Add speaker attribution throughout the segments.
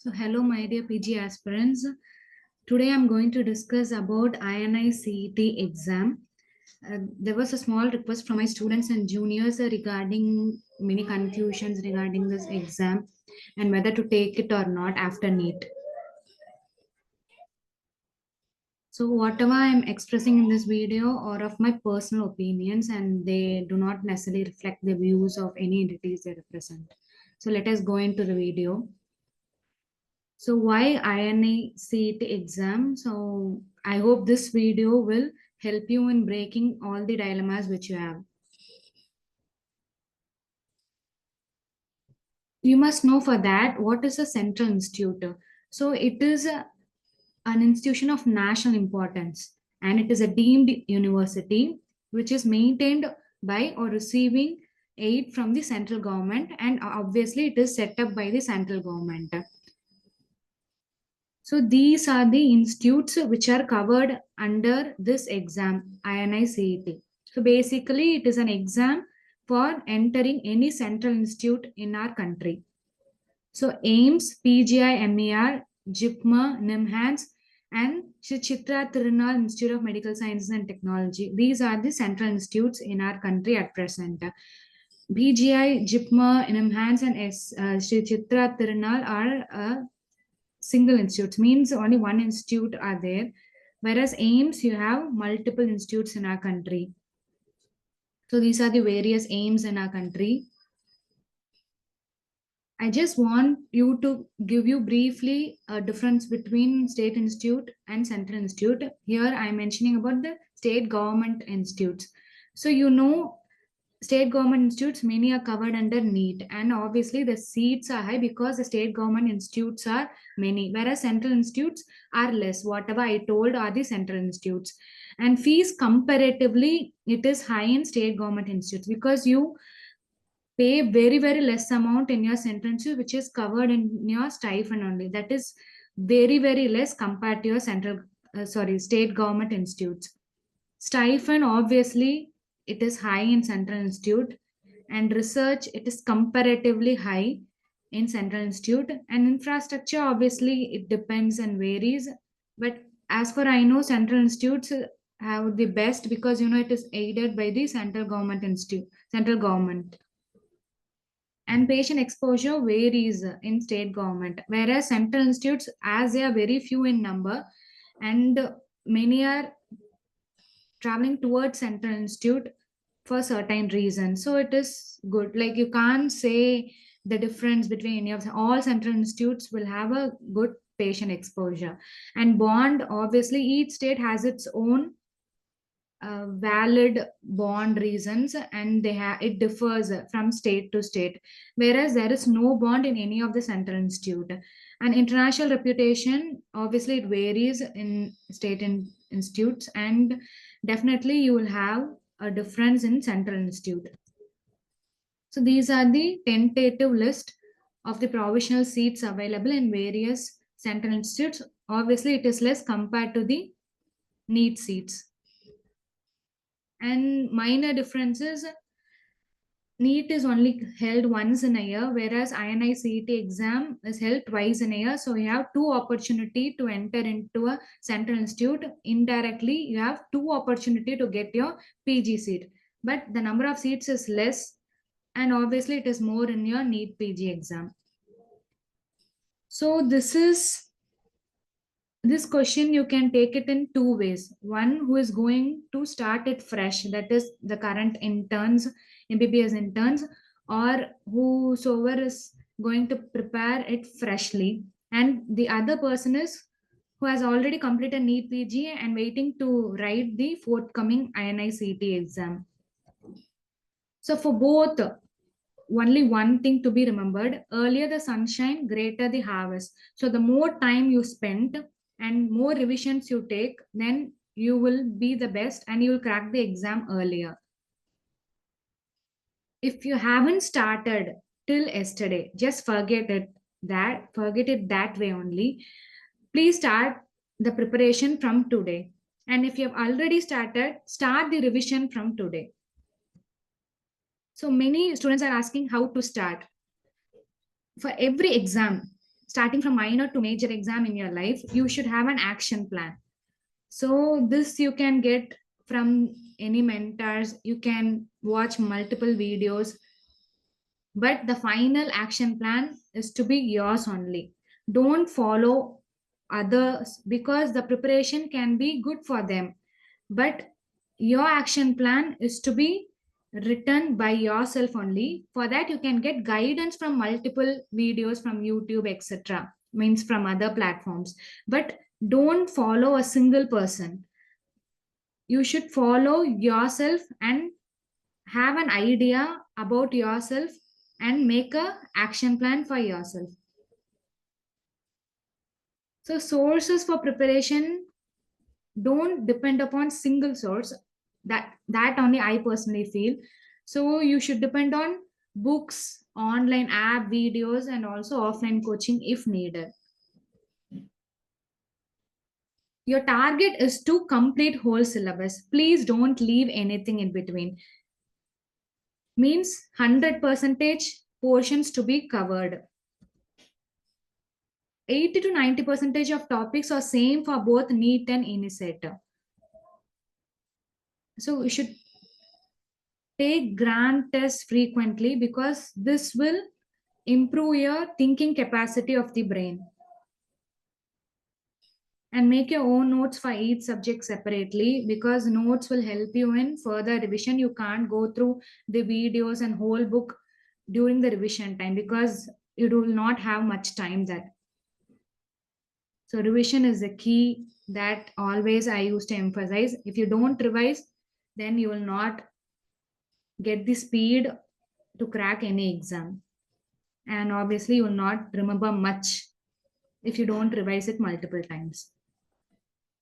Speaker 1: So hello my dear PG aspirants. Today I'm going to discuss about INICET exam. There was a small request from my students and juniors regarding many confusions regarding this exam and whether to take it or not after NEET. So whatever I'm expressing in this video are of my personal opinions and they do not necessarily reflect the views of any entities they represent. So let us go into the video. So why INICET exam? So I hope this video will help you in breaking all the dilemmas which you have. You must know for that what is a central institute. So it is an institution of national importance and it is a deemed university which is maintained by or receiving aid from the central government, and obviously it is set up by the central government. So these are the institutes which are covered under this exam, INICET. So basically, it is an exam for entering any central institute in our country. So AIMS, PGI, MER, JIPMA, NIMHANS, and Shri Chitra Tirunal Institute of Medical Sciences and Technology. These are the central institutes in our country at present. PGI, JIPMA, NIMHANS, and Shri Chitra Tirunal are single institutes, means only one institute are there, whereas aims you have multiple institutes in our country. So these are the various aims in our country. I just want you to give you briefly a difference between state institute and central institute. Here I am mentioning about the state government institutes. So you know, state government institutes many are covered under NEET, and obviously the seats are high because the state government institutes are many, whereas central institutes are less. Whatever I told are the central institutes, and fees comparatively it is high in state government institutes because you pay very less amount in your central institute, which is covered in your stipend only. That is very less compared to your state government institutes. Stipend, obviously, it is high in Central Institute, and research, it is comparatively high in Central Institute, and infrastructure, obviously, it depends and varies. But as far I know, Central Institutes have the best because it is aided by the central government. And patient exposure varies in state government, whereas central institutes, as they are very few in number, and many are traveling towards central institute for certain reasons, so it is good. Like, you can't say the difference between any of all central institutes will have a good patient exposure. And bond, obviously each state has its own valid bond reasons, and it differs from state to state, whereas there is no bond in any of the central institute. And international reputation, obviously it varies in institutes, and definitely you will have a difference in central institute. So these are the tentative list of the provisional seats available in various central institutes. Obviously it is less compared to the NEET seats. And minor differences, NEET is only held once in a year, whereas INICET exam is held twice in a year. So you have two opportunity to enter into a central institute. Indirectly, you have two opportunity to get your PG seat. But the number of seats is less, and obviously it is more in your NEET PG exam. So this question you can take it in two ways. One, who is going to start it fresh, that is the current interns, MBBS interns, or whosoever is going to prepare it freshly. And the other person is who has already completed NEET PG and waiting to write the forthcoming INICET exam. So for both, only one thing to be remembered: earlier the sunshine, greater the harvest. So the more time you spend and more revisions you take, then you will be the best and you will crack the exam earlier. If you haven't started till yesterday, just forget it that way only. Please start the preparation from today. And if you have already started, start the revision from today. So many students are asking how to start. For every exam, starting from minor to major exam in your life, you should have an action plan. So this you can get from any mentors, you can watch multiple videos, but the final action plan is to be yours only. Don't follow others because the preparation can be good for them, but your action plan is to be written by yourself only. For that you can get guidance from multiple videos from YouTube, etc., means from other platforms, but don't follow a single person. You should follow yourself and have an idea about yourself and make a action plan for yourself. So sources for preparation, don't depend upon single source. That only I personally feel. So you should depend on books, online app videos, and also offline coaching if needed. Your target is to complete whole syllabus. Please don't leave anything in between. Means 100 percentage portions to be covered. 80 to 90 percentage of topics are same for both NEET and Inicet. So you should take grant tests frequently because this will improve your thinking capacity of the brain. And make your own notes for each subject separately because notes will help you in further revision. You can't go through the videos and whole book during the revision time because you will not have much time there. So revision is the key that always I used to emphasize. If you don't revise, then you will not get the speed to crack any exam. And obviously, you will not remember much if you don't revise it multiple times.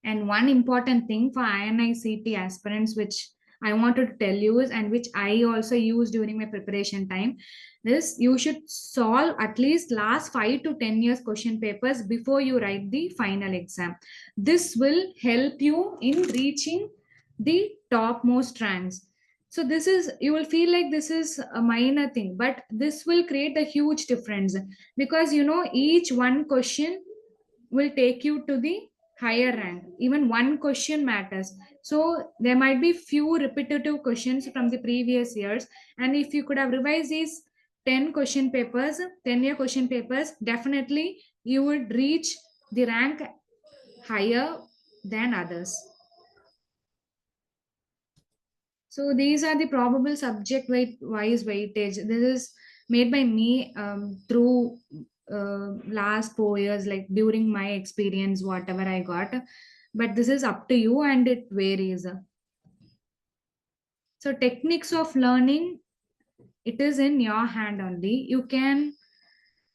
Speaker 1: And one important thing for INICT aspirants, which I wanted to tell you is, and which I also use during my preparation time, is you should solve at least last 5 to 10 years question papers before you write the final exam. This will help you in reaching the topmost ranks. So this is, you will feel like this is a minor thing, but this will create a huge difference because each one question will take you to the higher rank. Even one question matters. So there might be few repetitive questions from the previous years, and if you could have revised these 10 question papers, 10-year question papers, definitely you would reach the rank higher than others. So these are the probable subject weight wise weightage. This is made by me through last 4 years, like during my experience, whatever I got. But this is up to you and it varies. So techniques of learning, it is in your hand only. You can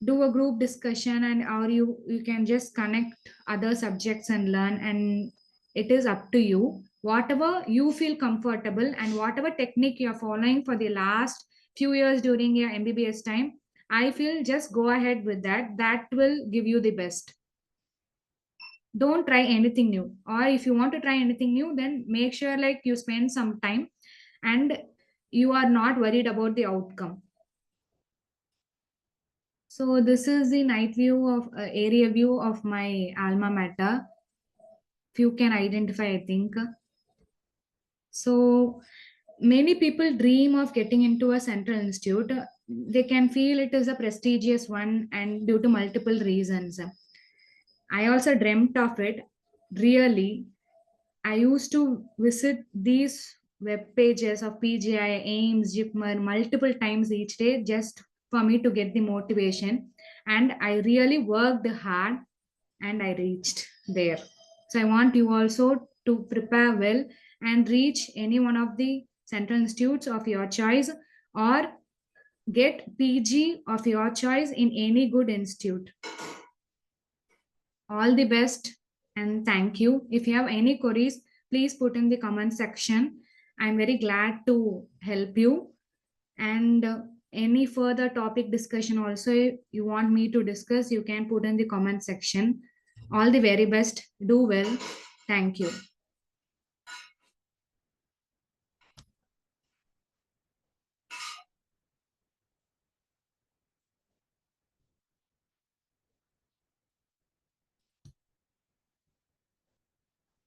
Speaker 1: do a group discussion and or you can just connect other subjects and learn, and it is up to you whatever you feel comfortable and whatever technique you're following for the last few years during your MBBS time. I feel just go ahead with that. That will give you the best. Don't try anything new, or if you want to try anything new, then make sure like you spend some time and you are not worried about the outcome. So this is the night view of area view of my alma mater. If you can identify, I think. So many people dream of getting into a central institute. They can feel it is a prestigious one, and due to multiple reasons. I also dreamt of it. Really, I used to visit these web pages of PGI, AIMS, JIPMER multiple times each day just for me to get the motivation. And I really worked hard and I reached there. So I want you also to prepare well and reach any one of the central institutes of your choice or get PG of your choice in any good institute. All the best and thank you. If you have any queries, please put in the comment section. I'm very glad to help you. And any further topic discussion also you want me to discuss, you can put in the comment section. All the very best. Do well. Thank you.